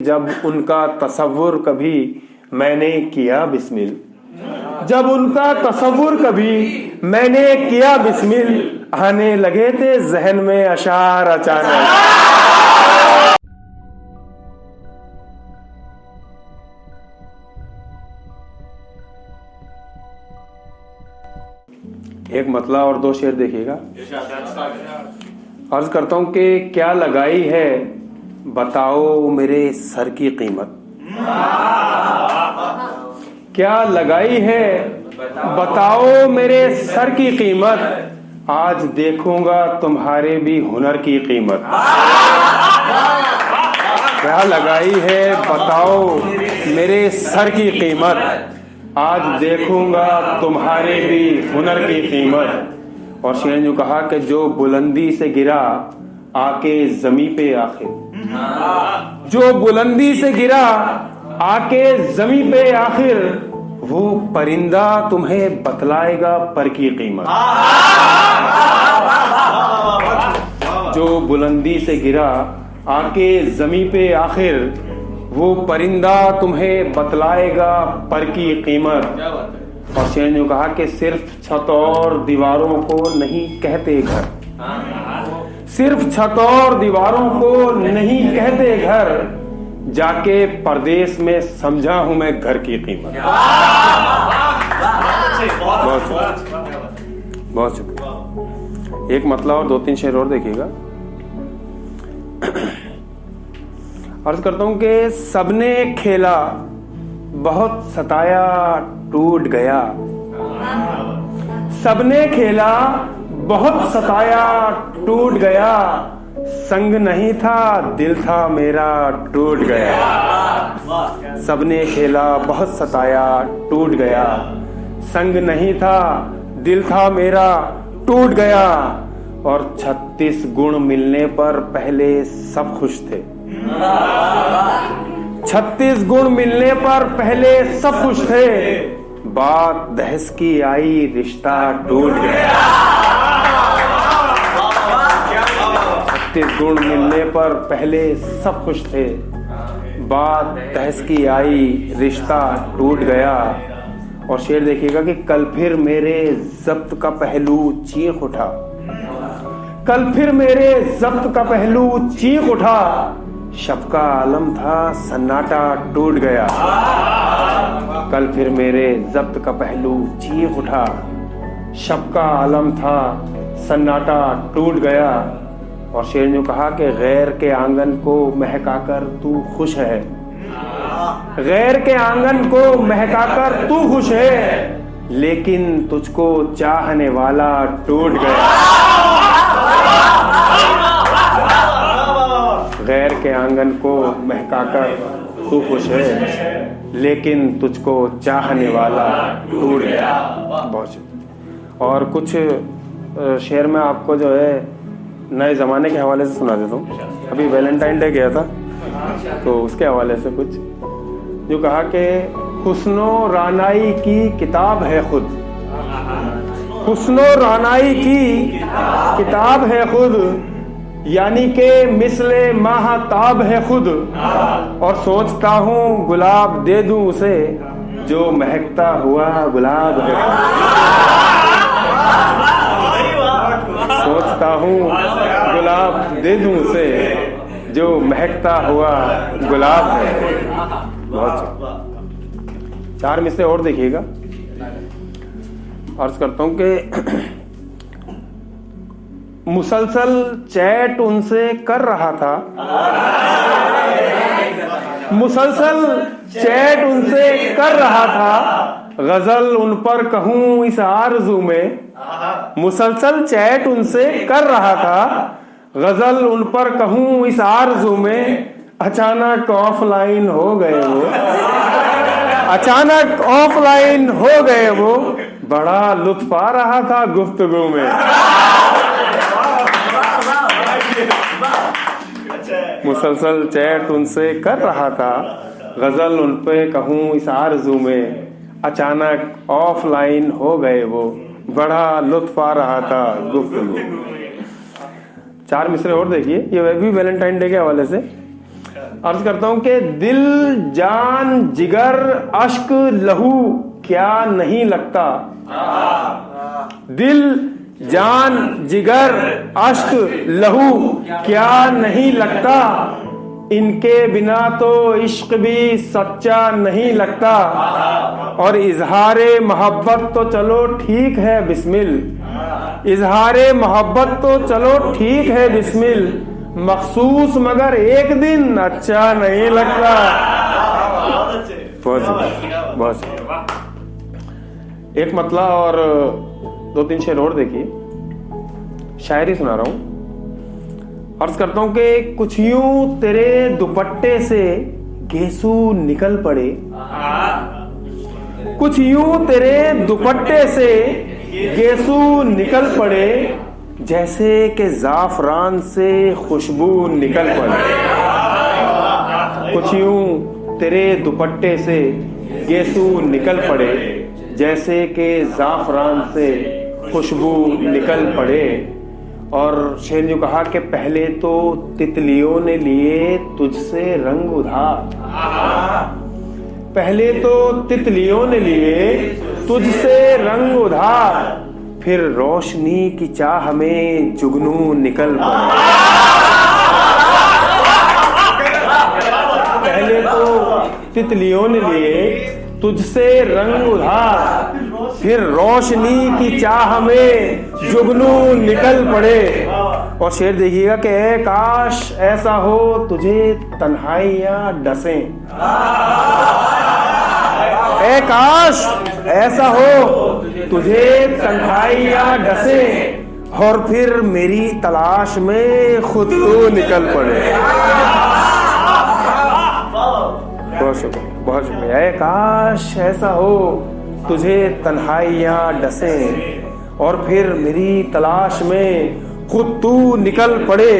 जब उनका तसव्वुर कभी मैंने किया बिस्मिल, जब उनका तसव्वुर कभी मैंने किया बिस्मिल, आने लगे थे जहन में अशार अचानक। एक मतला और दो शेर देखिएगा। अर्ज करता हूं कि क्या लगाई है बताओ मेरे सर की कीमत, क्या लगाई है बताओ मेरे सर की कीमत, आज देखूंगा तुम्हारे भी हुनर की कीमत। क्या लगाई है बताओ मेरे सर की कीमत, आज देखूंगा तुम्हारे भी हुनर की कीमत। और शेर ने कहा कि जो बुलंदी से गिरा आके जमी पे आखिर, जो बुलंदी से गिरा आके जमी पे आखिर, वो परिंदा तुम्हें बतलाएगा पर की कीमत। जो बुलंदी से गिरा आके जमी पे आखिर, वो परिंदा तुम्हें बतलाएगा पर की कीमत। और शेर ने कहा कि सिर्फ छत और दीवारों को नहीं कहते घर, सिर्फ छत और दीवारों को नहीं कहते घर, जाके परदेश में समझा हूं मैं घर की कीमत। बहुत शुक्रिया। एक मतला और दो तीन शेर और देखिएगा। अर्ज करता हूं कि सबने खेला बहुत सताया टूट गया, सबने खेला बहुत सताया टूट गया, संग नहीं था दिल था मेरा टूट गया। सबने खेला बहुत सताया टूट गया, संग नहीं था दिल था मेरा टूट गया। और 36 गुण मिलने पर पहले सब खुश थे, 36 गुण मिलने पर पहले सब खुश थे, बात बहस की आई रिश्ता टूट गया। 36 गुण मिलने पर पहले सब खुश थे, बात बहस की आई रिश्ता टूट गया। और शेर देखिएगा कि कल फिर मेरे जब्त का पहलू चीख उठा, कल फिर मेरे जब्त का पहलू चीख उठा, शब का आलम था सन्नाटा टूट गया। कल फिर मेरे जब्त का पहलू चीख उठा, शब का आलम था सन्नाटा टूट गया। और शेर ने कहा कि गैर के आंगन को महकाकर तू खुश है, गैर के आंगन को महकाकर तू खुश है, लेकिन तुझको चाहने वाला टूट गया। गैर के आंगन को महकाकर तू खुश है, लेकिन तुझको चाहने वाला टूट गया। बहुत शुक्रिया। और कुछ शेर में आपको जो है नए जमाने के हवाले से सुना देता हूँ। अभी वैलेंटाइन डे गया था तो उसके हवाले से कुछ जो कहा कि हुस्नो रानाई की किताब है खुद, हुस्नो रानाई की किताब है खुद, यानी के मिसले माहताब है खुद। और सोचता हूँ गुलाब दे दूं उसे, जो महकता हुआ गुलाब है। सोचता हूँ गुलाब दे दूं उसे, जो महकता हुआ गुलाब है। बहुत 4 मिसरे और देखिएगा। अर्ज करता हूँ कि मुसलसल चैट उनसे कर रहा था, मुसलसल चैट उनसे कर रहा था, गजल उन पर कहूं इस आरज़ू में। मुसलसल चैट उनसे कर रहा था, गजल उन पर कहूं इस आरज़ू में, अचानक ऑफलाइन हो गए वो, अचानक ऑफलाइन हो गए वो, बड़ा लुत्फ आ रहा था गुफ्तगू में। मुसलसल चैट उनसे कर रहा था, गजल उन पे कहूं इस आरज़ू में, अचानक ऑफलाइन हो गए वो, बड़ा लुत्फ आ रहा था गुफ्तगू। 4 मिसरे और देखिए, ये भी वैलेंटाइन डे के हवाले से। अर्ज करता हूं कि दिल जान जिगर अश्क लहू क्या नहीं लगता। दिल जान जिगर अश्क लहू क्या नहीं लगता। इनके बिना तो इश्क भी सच्चा नहीं लगता। और इजहारे मोहब्बत तो चलो ठीक है बिस्मिल। इजहारे मोहब्बत तो चलो ठीक है बिस्मिल। मखसूस मगर एक दिन अच्छा नहीं लगता। बहुत एक मतला और 2-3 शेर और देखिए। शायरी सुना रहा हूं। अर्ज करता हूं कि कुछ यूं तेरे दुपट्टे से गेसू निकल पड़े। कुछ यूं तेरे दुपट्टे से गेसू निकल पड़े। जैसे कि जाफरान से खुशबू निकल पड़े। कुछ यूं तेरे दुपट्टे से गेसू निकल पड़े। जैसे कि जाफरान से खुशबू निकल पड़े। और शेर ने कहा कि पहले तो तितलियों ने लिए तुझसे रंग उधार। पहले तो तितलियों ने लिए तुझसे रंग उधार। फिर रोशनी की चाह में जुगनू निकल पड़े। पहले तो तितलियों ने लिए तुझसे रंग उधार। फिर रोशनी की चाह में जुगनू निकल पड़े। और शेर देखिएगा कि ऐ काश ऐसा हो तुझे तन्हाइयां डसे। ऐ काश ऐसा हो तुझे तन्हाइयां डसे। और फिर मेरी तलाश में खुद तू निकल पड़े। बहुत शुक्रिया। ऐ काश ऐसा हो तुझे तन्हाइयां डसे। और फिर मेरी तलाश में खुद तू निकल पड़े।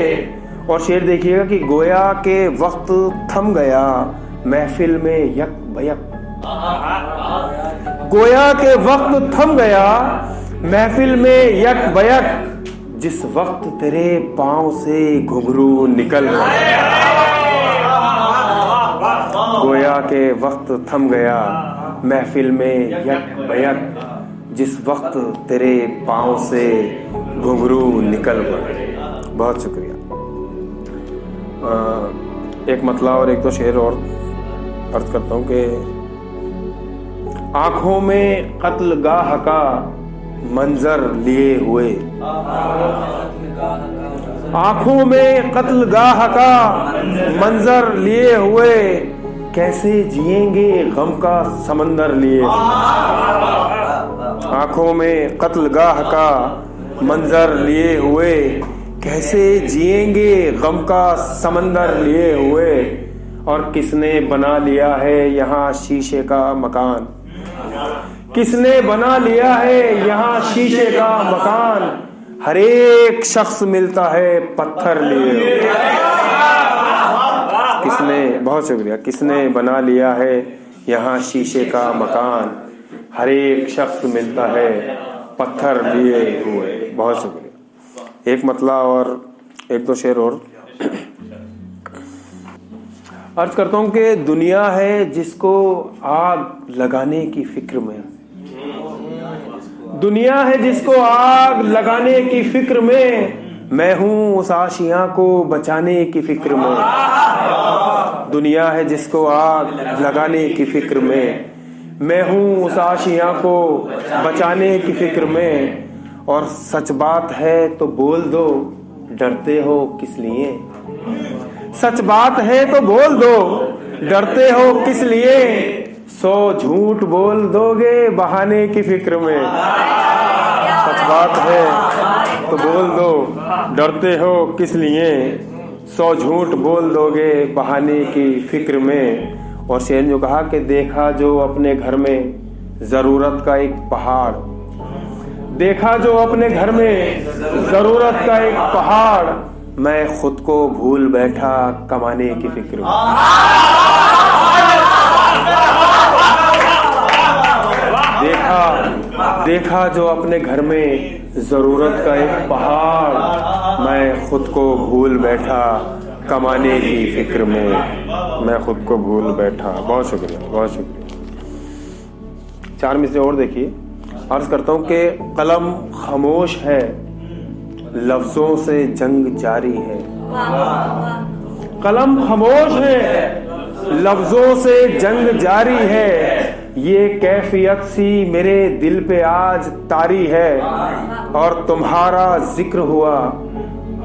और शेर देखिएगा कि गोया के वक्त थम गया महफिल में यक बयक। गोया के वक्त थम गया महफिल में यक बयक। जिस वक्त तेरे पांव से घुंघरू निकल पड़े। गोया के वक्त थम गया महफिल में यक बयक। जिस वक्त तेरे पांव से घुंघरू निकल पड़े। बहुत शुक्रिया। एक मतला और 1-2 शेर और अर्ज करता हूं कि आंखों में कत्लगाह का मंजर लिए हुए। आंखों में कत्लगाह का मंजर लिए हुए। कैसे जिएंगे गम का समंदर लिए। आंखों में कत्लगाह का मंजर लिए हुए। कैसे जिएंगे गम का समंदर लिए हुए। और किसने बना लिया है यहाँ शीशे का मकान। किसने बना लिया है यहाँ शीशे का मकान। हर एक शख्स मिलता है पत्थर लिए हुए। किसने, बहुत शुक्रिया, किसने बना लिया है यहाँ शीशे का मकान। हर एक शख्स मिलता है पत्थर लिए हुए। बहुत शुक्रिया। एक मतला और 1-2 शेर और अर्ज करता हूं कि दुनिया है जिसको आग लगाने की फिक्र में। दुनिया है जिसको आग लगाने की फिक्र में। मैं हूं उस आशियां को बचाने की फिक्र में। दुनिया है जिसको आग लगाने की फिक्र में। मैं हूं उस आशियां को बचाने की फिक्र में। और सच बात है तो बोल दो डरते हो किस लिए। सच बात है तो बोल दो डरते हो किस लिए। 100 झूठ बोल दोगे बहाने की फिक्र में। सच बात है तो बोल दो डरते हो किस लिए। 100 झूठ बोल दोगे बहाने की फिक्र में। और शेर ने कहा कि देखा जो अपने घर में जरूरत का एक पहाड़। देखा जो अपने घर में जरूरत का एक पहाड़। मैं खुद को भूल बैठा कमाने की फिक्र में। देखा जो अपने घर में जरूरत का एक पहाड़। मैं खुद को भूल बैठा कमाने की फिक्र में। मैं खुद को भूल बैठा। बहुत शुक्रिया, बहुत शुक्रिया। 4 मिसरे और देखिए। अर्ज करता हूं कि कलम खामोश है, लफ्जों से जंग जारी है। कलम खामोश है, लफ्जों से जंग जारी है। ये कैफियत सी मेरे दिल पे आज तारी है, और तुम्हारा जिक्र हुआ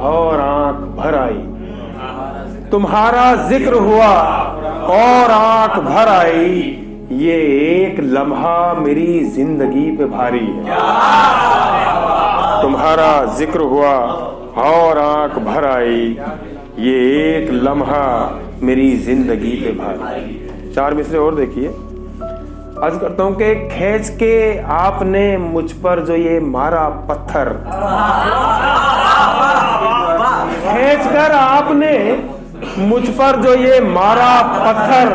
और आंख भर आई। तुम्हारा जिक्र हुआ और आंख भर आई। ये एक लम्हा मेरी जिंदगी पे भारी है। तुम्हारा जिक्र हुआ और आंख भर आई। ये एक लम्हा मेरी जिंदगी पे भारी। 4 मिसरे और देखिए। अर्ज करता हूं कि खींच के आपने मुझ पर जो ये मारा पत्थर, खींच कर आपने मुझ पर जो ये मारा पत्थर,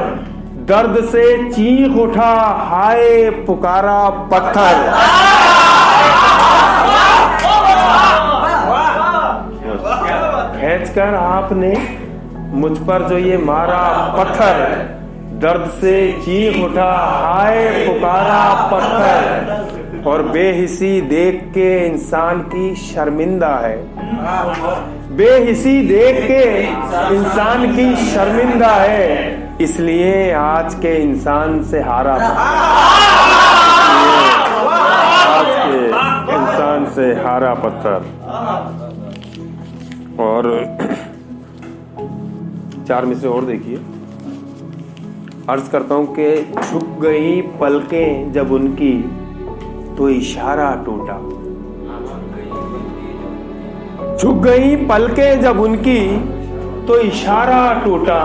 दर्द से चीख उठा हाय पुकारा पत्थर। खींच कर आपने मुझ पर जो ये मारा पत्थर, दर्द से चीख उठा हाय पुकारा पत्थर। और बेहिसी देख के इंसान की शर्मिंदा है, बेहिसी देख के इंसान की शर्मिंदा है। इसलिए आज के इंसान से हारा, आज के इंसान से हारा पत्थर। और 4 मिसरे और देखिए। अर्ज करता हूं कि झुक गई पलकें जब उनकी तो इशारा टूटा। झुक गई पलकें जब उनकी तो इशारा टूटा।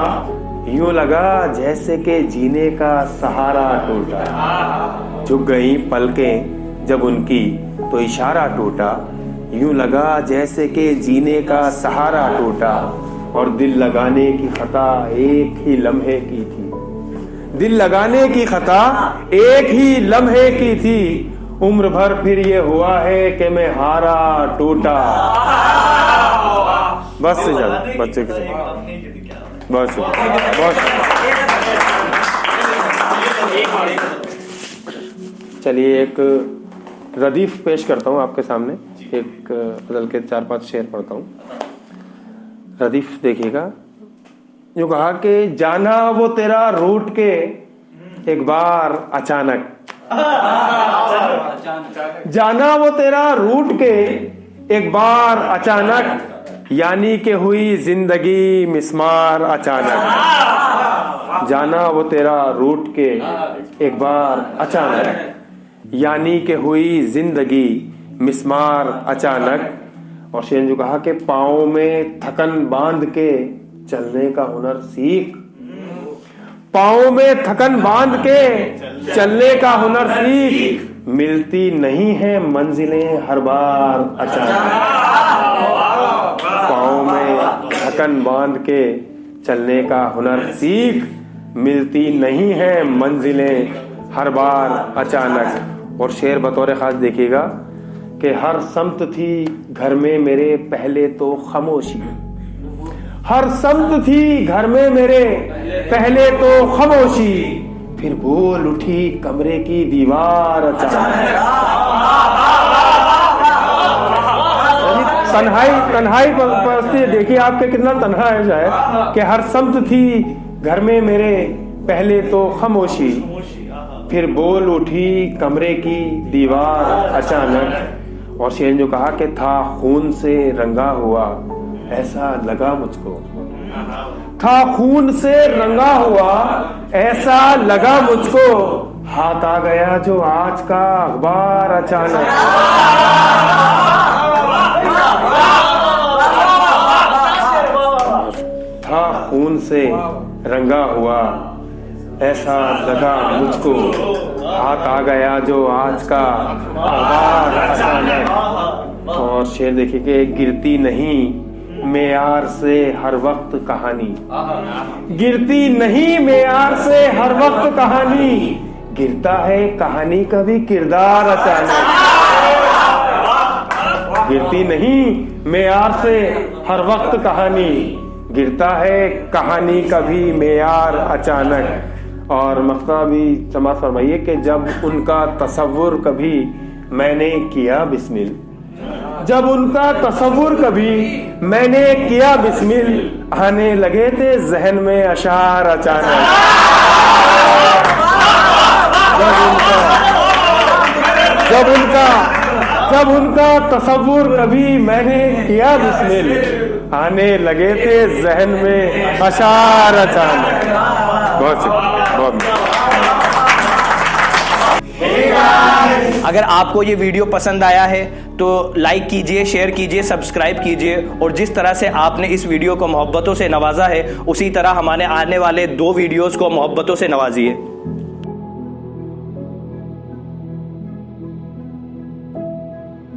यूं लगा जैसे कि जीने का सहारा टूटा। झुक गई पलकें जब उनकी तो इशारा टूटा। यूं लगा जैसे कि जीने का सहारा टूटा। और दिल लगाने की खता एक ही लम्हे की थी। दिल लगाने की खता एक ही लम्हे की थी। उम्र भर फिर ये हुआ है कि मैं हारा टूटा। बस से ज्यादा बच्चे के बस बस। चलिए एक रदीफ पेश करता हूँ आपके सामने। एक बदल के 4-5 शेर पढ़ता हूँ। रदीफ देखिएगा। जो कहा कि जाना वो तेरा रूठ के एक बार अचानक, जाना वो तेरा रूठ के एक बार अचानक, यानी कि हुई जिंदगी मिस्मार अचानक। जाना वो तेरा रूठ के एक बार अचानक, यानी कि हुई जिंदगी मिस्मार अचानक। और शेर जो कहा कि पाँव में थकन बांध के चलने का हुनर सीख। पाँव में थकन बांध के चलने का हुनर सीख। मिलती नहीं है मंजिलें हर बार अचानक। पाँव में थकन बांध के चलने का हुनर सीख। मिलती नहीं है मंजिलें हर बार अचानक। और शेर बतौर खास देखिएगा कि हर समत थी घर में मेरे पहले तो खामोशी। हर समत थी घर में मेरे पहले तो खामोशी, फिर बोल उठी कमरे की दीवार अचानक। तन्हाई पर देखिए आपके कितना तन्हा है शायद। कि हर समत थी घर में मेरे पहले तो खामोशी, फिर बोल उठी कमरे की दीवार अचानक। और शेर जो कहा कि था खून से रंगा हुआ ऐसा लगा मुझको। था खून से रंगा हुआ ऐसा लगा मुझको। हाथ आ गया जो आज का अखबार अचानक। था खून से रंगा हुआ ऐसा लगा मुझको। हाथ आ गया जो आज का अखबार अचानक। और शेर देखिए कि गिरती नहीं मेयार से हर वक्त कहानी। गिरती नहीं मेयार से हर वक्त कहानी। गिरता है कहानी का भी किरदार अचानक। गिरती नहीं मेयार से हर वक्त कहानी। गिरता है कहानी कभी मेयार अचानक। और मक्ता भी समाज फरमाइए कि जब उनका तसव्वुर कभी मैंने किया बिस्मिल, जब उनका तसव्वुर कभी मैंने किया बिस्मिल, आने लगे थे जहन में अशार अचानक। जब उनका तसव्वुर कभी मैंने किया बिस्मिल, आने लगे थे जहन में अशार अचानक। बहुत अगर आपको ये वीडियो पसंद आया है तो लाइक कीजिए, शेयर कीजिए, सब्सक्राइब कीजिए, और जिस तरह से आपने इस वीडियो को मोहब्बतों से नवाजा है उसी तरह हमारे आने वाले 2 वीडियोस को मोहब्बतों से नवाजिए।